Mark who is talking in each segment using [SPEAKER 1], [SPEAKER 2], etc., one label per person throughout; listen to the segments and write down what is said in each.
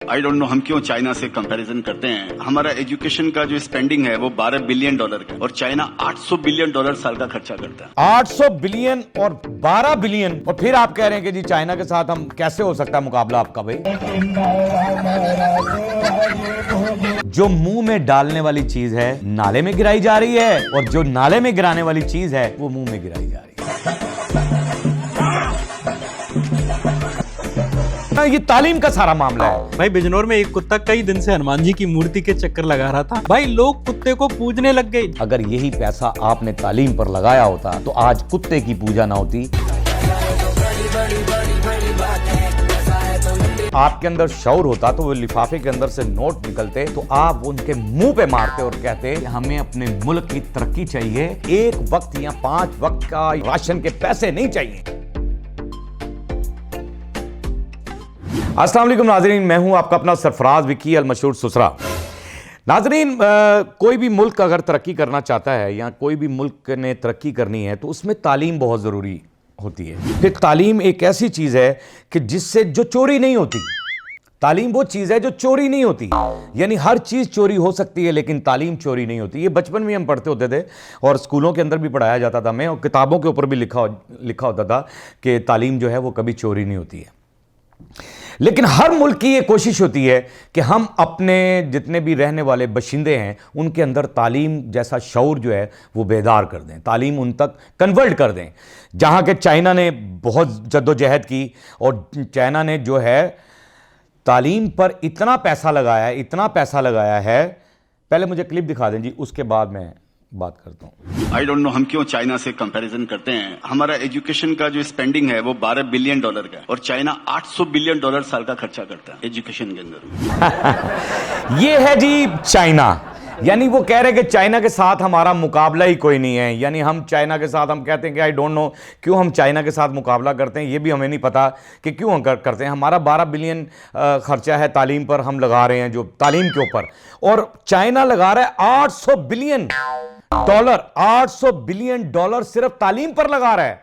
[SPEAKER 1] I don't know हम क्यों China से कंपैरिजन करते हैं। हमारा एजुकेशन का जो स्पेंडिंग है वो $12 बिलियन का और चाइना $800 बिलियन साल का खर्चा करता है।
[SPEAKER 2] 800 बिलियन और 12 बिलियन, और फिर आप कह रहे हैं कि जी चाइना के साथ हम कैसे हो सकता है मुकाबला आपका भाई। जो मुंह में डालने वाली चीज है नाले में गिराई जा रही है, और जो नाले में गिराने वाली चीज है वो मुंह में गिराई जा रही है। ये तालीम का सारा मामला है
[SPEAKER 3] भाई। बिजनौर में एक कुत्ता कई दिन से हनुमान जी की मूर्ति के चक्कर लगा रहा था भाई, लोग कुत्ते को पूजने लग गए।
[SPEAKER 2] अगर यही पैसा आपने तालीम पर लगाया होता तो आज कुत्ते की पूजा ना होती। आपके अंदर शौर होता तो वो लिफाफे के अंदर से नोट निकलते तो आप उनके मुंह पे मारते और कहते हमें अपने मुल्क की तरक्की चाहिए, एक वक्त या 5 वक्त का राशन के पैसे नहीं चाहिए। अस्सलाम वालेकुम नाजरीन, मैं हूं आपका अपना सरफराज विकी अल मशहूर सुसरा। नाजरीन, कोई भी मुल्क अगर तरक्की करना चाहता है या कोई भी मुल्क ने तरक्की करनी है तो उसमें तालीम बहुत ज़रूरी होती है। फिर तालीम एक ऐसी चीज़ है कि जिससे जो चोरी नहीं होती, तालीम वो चीज़ है जो चोरी नहीं होती। यानी हर चीज़ चोरी हो सकती है लेकिन तालीम चोरी नहीं होती। ये बचपन में हम पढ़ते होते थे और स्कूलों के अंदर भी पढ़ाया जाता था हमें, और किताबों के ऊपर भी लिखा होता था कि तालीम जो है वो कभी चोरी नहीं होती है। लेकिन हर मुल्क की ये कोशिश होती है कि हम अपने जितने भी रहने वाले बशिंदे हैं उनके अंदर तालीम जैसा शऊर जो है वो बेदार कर दें, तालीम उन तक कन्वर्ट कर दें। जहाँ के चाइना ने बहुत जद्दोजहद की और चाइना ने जो है तालीम पर इतना पैसा लगाया है। पहले मुझे क्लिप दिखा दें जी, उसके बाद मैं बात करता हूँ।
[SPEAKER 1] आई डोंट नो हम क्यों चाइना से कंपैरिजन करते हैं। हमारा एजुकेशन का जो स्पेंडिंग है वो $12 बिलियन का और चाइना $800 बिलियन साल का खर्चा करता है एजुकेशन के अंदर।
[SPEAKER 2] ये है जी चाइना। यानी वो कह रहे हैं कि चाइना के साथ हमारा मुकाबला ही कोई नहीं है। यानी हम चाइना के साथ हम कहते हैं कि आई डोंट नो क्यों हम चाइना के साथ मुकाबला करते हैं, ये भी हमें नहीं पता कि क्यों हम करते हैं। हमारा 12 बिलियन खर्चा है तालीम पर, हम लगा रहे हैं जो तालीम के ऊपर, और चाइना लगा रहा है $800 बिलियन। $800 बिलियन सिर्फ तालीम पर लगा रहा है।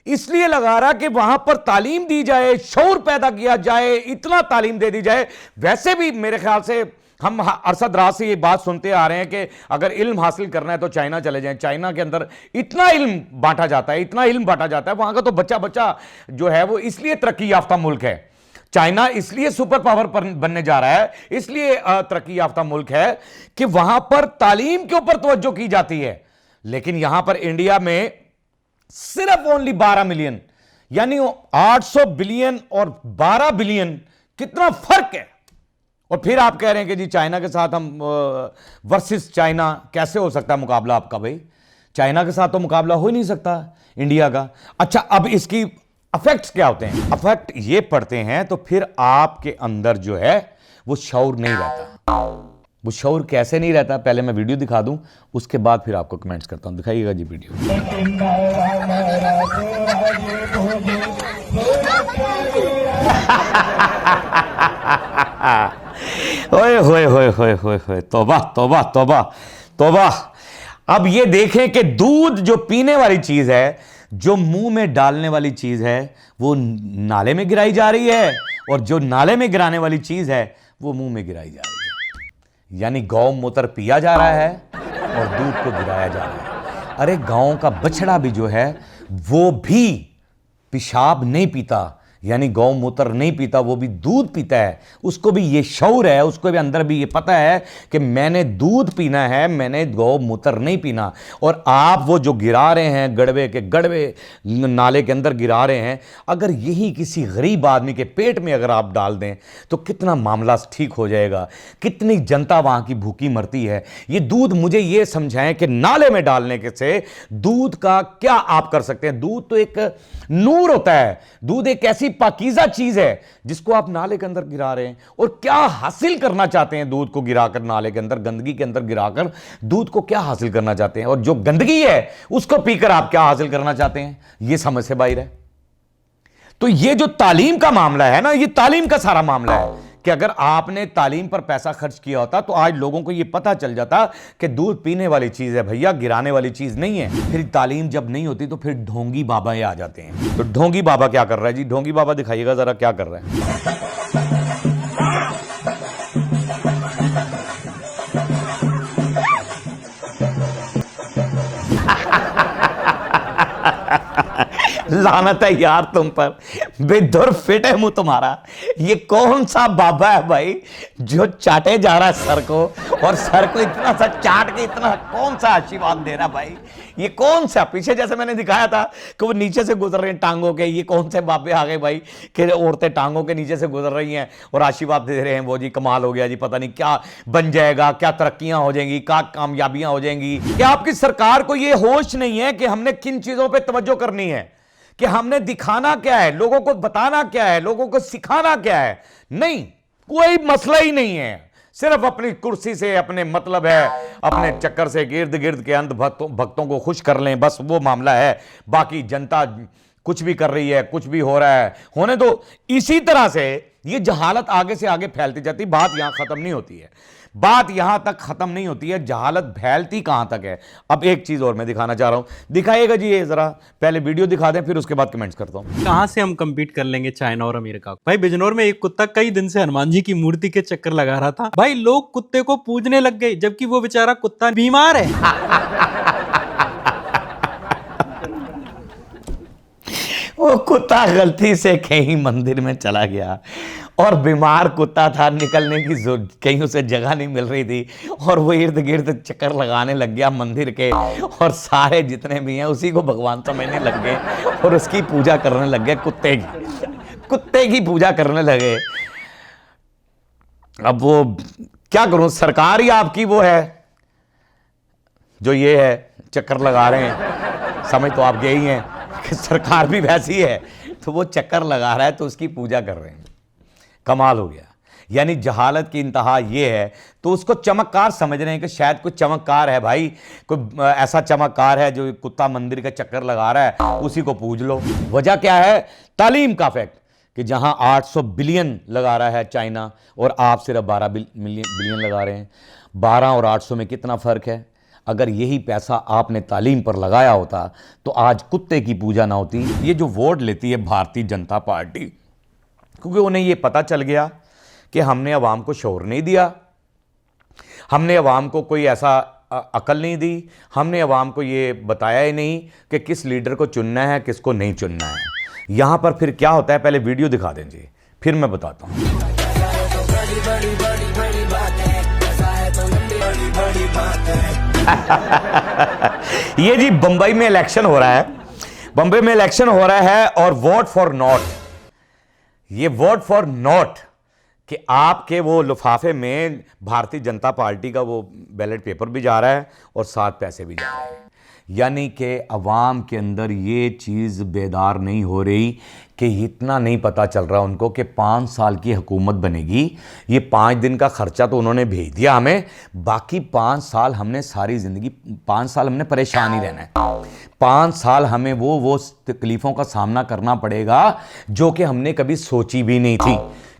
[SPEAKER 2] इसलिए लगा रहा कि वहां पर तालीम दी जाए, शऊर पैदा किया जाए, इतना तालीम दे दी जाए। वैसे भी मेरे ख्याल से हम अरसदराज से ये बात सुनते आ रहे हैं कि अगर इल्म हासिल करना है तो चाइना चले जाएं। चाइना के अंदर इतना इल्म बांटा जाता है, वहां का तो बच्चा जो है वो इसलिए तरक्की याफ्ता मुल्क है। चाइना इसलिए सुपर पावर बनने जा रहा है, इसलिए तरक्की याफ्ता मुल्क है कि वहां पर तालीम के ऊपर तवज्जो की जाती है। लेकिन यहां पर इंडिया में सिर्फ ओनली 12 मिलियन, यानी 800 बिलियन और 12 बिलियन, कितना फर्क है। और फिर आप कह रहे हैं कि जी चाइना के साथ हम वर्सेस चाइना कैसे हो सकता है मुकाबला आपका भाई। चाइना के साथ तो मुकाबला हो ही नहीं सकता इंडिया का। अच्छा, अब इसकी अफेक्ट्स क्या होते हैं? अफेक्ट ये पड़ते हैं तो फिर आपके अंदर जो है वो शऊर नहीं रहता। वो शऊर कैसे नहीं रहता, पहले मैं वीडियो दिखा दूं, उसके बाद फिर आपको कमेंट्स करता हूं। दिखाइएगा जी वीडियो। ओए होए होए होए होए होए, तौबा तौबा तौबा तौबा। अब ये देखें कि दूध जो पीने वाली चीज है, जो मुंह में डालने वाली चीज है, वो नाले में गिराई जा रही है, और जो नाले में गिराने वाली चीज है वो मुंह में गिराई जा रही है। यानी गौ मूत्र पिया जा रहा है और दूध को गिराया जा रहा है। अरे गांव का बछड़ा भी जो है वो भी पेशाब नहीं पीता, यानी गौ मूत्र नहीं पीता, वो भी दूध पीता है। उसको भी ये शऊर है, उसको भी अंदर भी ये पता है कि मैंने दूध पीना है, मैंने गौ मूत्र नहीं पीना। और आप वो जो गिरा रहे हैं गड़वे के गड़वे नाले के अंदर गिरा रहे हैं, अगर यही किसी गरीब आदमी के पेट में अगर आप डाल दें तो कितना मामला ठीक हो जाएगा। कितनी जनता वहाँ की भूखी मरती है। ये दूध मुझे ये समझाएं कि नाले में डालने के से दूध का क्या आप कर सकते हैं। दूध तो एक नूर होता है, दूध एक ऐसी पाकीज़ा चीज है जिसको आप नाले के अंदर गिरा रहे हैं। और क्या हासिल करना चाहते हैं दूध को गिराकर, नाले के अंदर गंदगी के अंदर गिराकर दूध को क्या हासिल करना चाहते हैं, और जो गंदगी है उसको पीकर आप क्या हासिल करना चाहते हैं, यह समझ से बाहर है। तो ये जो तालीम का मामला है ना, ये तालीम का सारा मामला है कि अगर आपने तालीम पर पैसा खर्च किया होता तो आज लोगों को यह पता चल जाता कि दूध पीने वाली चीज है भैया, गिराने वाली चीज नहीं है। फिर तालीम जब नहीं होती तो फिर ढोंगी बाबा ये आ जाते हैं। तो ढोंगी बाबा क्या कर रहा है जी? ढोंगी बाबा दिखाइएगा जरा क्या कर रहा है। लानत है यार तुम पर, बेधुर फिट है मुंह तुम्हारा। ये कौन सा बाबा है भाई जो चाटे जा रहा है सर को, और सर को इतना सा चाट के इतना कौन सा आशीर्वाद दे रहा भाई? ये कौन सा, पीछे जैसे मैंने दिखाया था कि वो नीचे से गुजर रहे हैं टांगों के, ये कौन से बाबे आ गए भाई कि औरतें टांगों के नीचे से गुजर रही हैं और आशीर्वाद दे रहे हैं? वो जी कमाल हो गया जी, पता नहीं क्या बन जाएगा, क्या तरक्कियां हो जाएंगी, क्या कामयाबियां हो जाएंगी। क्या आपकी सरकार को ये होश नहीं है कि हमने किन चीजों पे तवज्जो करनी है, कि हमने दिखाना क्या है, लोगों को बताना क्या है, लोगों को सिखाना क्या है? नहीं, कोई मसला ही नहीं है। सिर्फ अपनी कुर्सी से अपने मतलब है, अपने चक्कर से गिर्द गिर्द के अंत भक्तों को खुश कर लें, बस वो मामला है। बाकी जनता कुछ भी कर रही है, कुछ भी हो रहा है, होने दो। इसी तरह से ये जहालत आगे से आगे फैलती जाती, बात यहां खत्म नहीं होती है, बात यहां तक खत्म नहीं होती है, जहालत फैलती कहां तक है। अब एक चीज और मैं दिखाना चाह रहा हूं, दिखाइएगा जी ये जरा, पहले वीडियो दिखा दें फिर उसके बाद कमेंट्स करता हूं।
[SPEAKER 3] कहाँ से हम compete कर लेंगे चाइना और अमेरिका को? भाई बिजनौर में एक कुत्ता कई दिन से हनुमान जी की मूर्ति के चक्कर लगा रहा था। भाई लोग कुत्ते को पूजने लग गए, जबकि वो बेचारा कुत्ता बीमार है।
[SPEAKER 2] वो कुत्ता गलती से कहीं मंदिर में चला गया और बीमार कुत्ता था, निकलने की कहीं उसे जगह नहीं मिल रही थी, और वो इर्द गिर्द चक्कर लगाने लग गया मंदिर के, और सारे जितने भी हैं उसी को भगवान समझने लग गए और उसकी पूजा करने लग गए, कुत्ते की पूजा करने लगे। अब वो क्या करूं, सरकार ही आपकी वो है जो ये है चक्कर लगा रहे हैं, समझ तो आप यही हैं कि सरकार भी वैसी है, तो वो चक्कर लगा रहा है तो उसकी पूजा कर रहे हैं। कमाल हो गया। यानी जहालत की इंतहा ये है, तो उसको चमत्कार समझ रहे हैं कि शायद कोई चमत्कार है भाई, कोई ऐसा चमत्कार है जो कुत्ता मंदिर का चक्कर लगा रहा है, उसी को पूज लो। वजह क्या है? तालीम का फैक्ट, कि जहां 800 बिलियन लगा रहा है चाइना और आप सिर्फ 12 बिलियन लगा रहे हैं। 12 और 800 में कितना फर्क है? अगर यही पैसा आपने तालीम पर लगाया होता तो आज कुत्ते की पूजा ना होती। ये जो वोट लेती है भारतीय जनता पार्टी, क्योंकि उन्हें ये पता चल गया कि हमने अवाम को शोर नहीं दिया, हमने अवाम को कोई ऐसा अकल नहीं दी, हमने अवाम को ये बताया ही नहीं कि किस लीडर को चुनना है, किसको नहीं चुनना है। यहां पर फिर क्या होता है, पहले वीडियो दिखा दें जी, फिर मैं बताता हूं। ये जी बंबई में इलेक्शन हो रहा है, बंबई में इलेक्शन हो रहा है और वोट फॉर नॉट, ये वोट फॉर नॉट कि आपके वो लिफाफे में भारतीय जनता पार्टी का वो बैलेट पेपर भी जा रहा है और साथ पैसे भी जा रहे हैं। यानी कि अवाम के अंदर ये चीज़ बेदार नहीं हो रही, कि इतना नहीं पता चल रहा उनको कि 5 साल की हुकूमत बनेगी। ये 5 दिन का खर्चा तो उन्होंने भेज दिया हमें, बाकी 5 साल हमने सारी ज़िंदगी 5 साल हमने परेशान ही रहना है। 5 साल हमें वो तकलीफ़ों का सामना करना पड़ेगा जो कि हमने कभी सोची भी नहीं थी,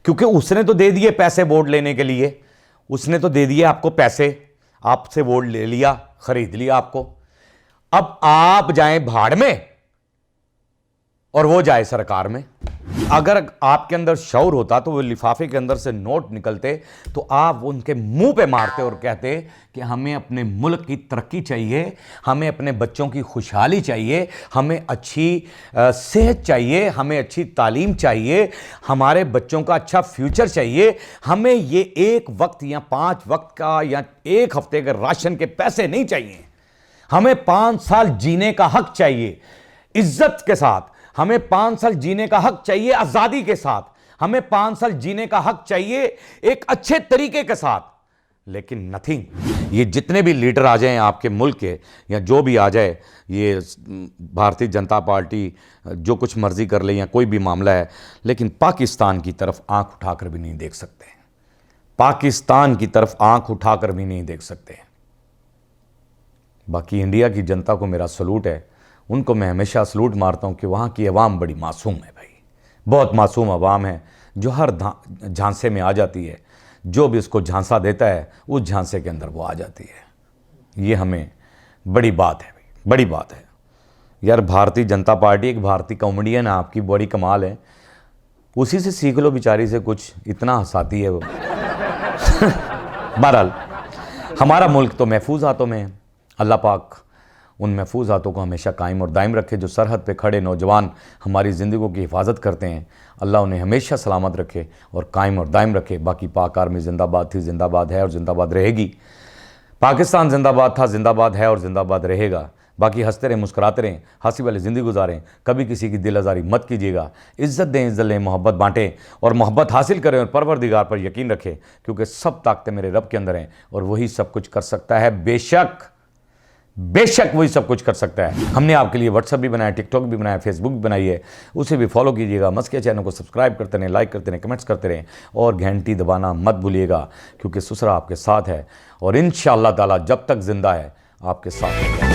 [SPEAKER 2] क्योंकि उसने तो दे दिए पैसे वोट लेने के लिए, उसने तो दे दिए आपको पैसे, आपसे वोट ले लिया, खरीद लिया आपको। अब आप जाएं भाड़ में और वो जाए सरकार में। अगर आपके अंदर शौर होता तो वो लिफाफे के अंदर से नोट निकलते तो आप उनके मुंह पे मारते और कहते कि हमें अपने मुल्क की तरक्की चाहिए, हमें अपने बच्चों की खुशहाली चाहिए, हमें अच्छी सेहत चाहिए, हमें अच्छी तालीम चाहिए, हमारे बच्चों का अच्छा फ्यूचर चाहिए, हमें ये 1 वक्त या 5 वक्त का या 1 हफ्ते के राशन के पैसे नहीं चाहिए, हमें 5 साल जीने का हक चाहिए इज्जत के साथ, हमें 5 साल जीने का हक चाहिए आजादी के साथ, हमें 5 साल जीने का हक चाहिए एक अच्छे तरीके के साथ। लेकिन नथिंग। ये जितने भी लीडर आ जाएं आपके मुल्क के या जो भी आ जाए, ये भारतीय जनता पार्टी जो कुछ मर्जी कर ले या कोई भी मामला है, लेकिन पाकिस्तान की तरफ आंख उठाकर भी नहीं देख सकते, पाकिस्तान की तरफ आंख उठाकर भी नहीं देख सकते। बाकी इंडिया की जनता को मेरा सलूट है, उनको मैं हमेशा सलूट मारता हूं कि वहाँ की अवाम बड़ी मासूम है भाई, बहुत मासूम अवाम है जो हर झांसे में आ जाती है, जो भी उसको झांसा देता है उस झांसे के अंदर वो आ जाती है। ये हमें बड़ी बात है भाई, बड़ी बात है यार। भारतीय जनता पार्टी एक भारतीय कॉमेडियन है, आपकी बड़ी कमाल है, उसी से सीख लो बेचारी से कुछ, इतना हंसाती है वो। बहरहाल हमारा मुल्क तो महफूज हाथों में है, अल्लाह पाक उन महफूज हाथों को हमेशा कायम और दायम रखे। जो सरहद पे खड़े नौजवान हमारी ज़िंदगियों की हिफाजत करते हैं, अल्लाह उन्हें हमेशा सलामत रखे और कायम और दायम रखे। बाकी पाक आर्मी जिंदाबाद थी, जिंदाबाद है और जिंदाबाद रहेगी। पाकिस्तान जिंदाबाद था, जिंदाबाद है और जिंदाबाद रहेगा। बाकी हंसते रहें, मुस्कुराते रहें, हंसी वाली ज़िंदगी गुजारें, कभी किसी की दिल आज़ारी मत कीजिएगा। इज़्ज़त दें, इज़्ज़त लें, मोहब्बत बांटें और मोहब्बत हासिल करें और परवरदिगार पर यकीन रखें, क्योंकि सब ताकतें मेरे रब के अंदर हैं और वही सब कुछ कर सकता है। बेशक वही सब कुछ कर सकता है। हमने आपके लिए व्हाट्सएप भी बनाया, टिकटॉक भी बनाया, फेसबुक भी बनाई है, उसे भी फॉलो कीजिएगा। मस्किया चैनल को सब्सक्राइब करते रहें, लाइक करते रहें, कमेंट्स करते रहें और घंटी दबाना मत भूलिएगा, क्योंकि ससुरा आपके साथ है और इंशाअल्लाह ताला जब तक जिंदा है आपके साथ है।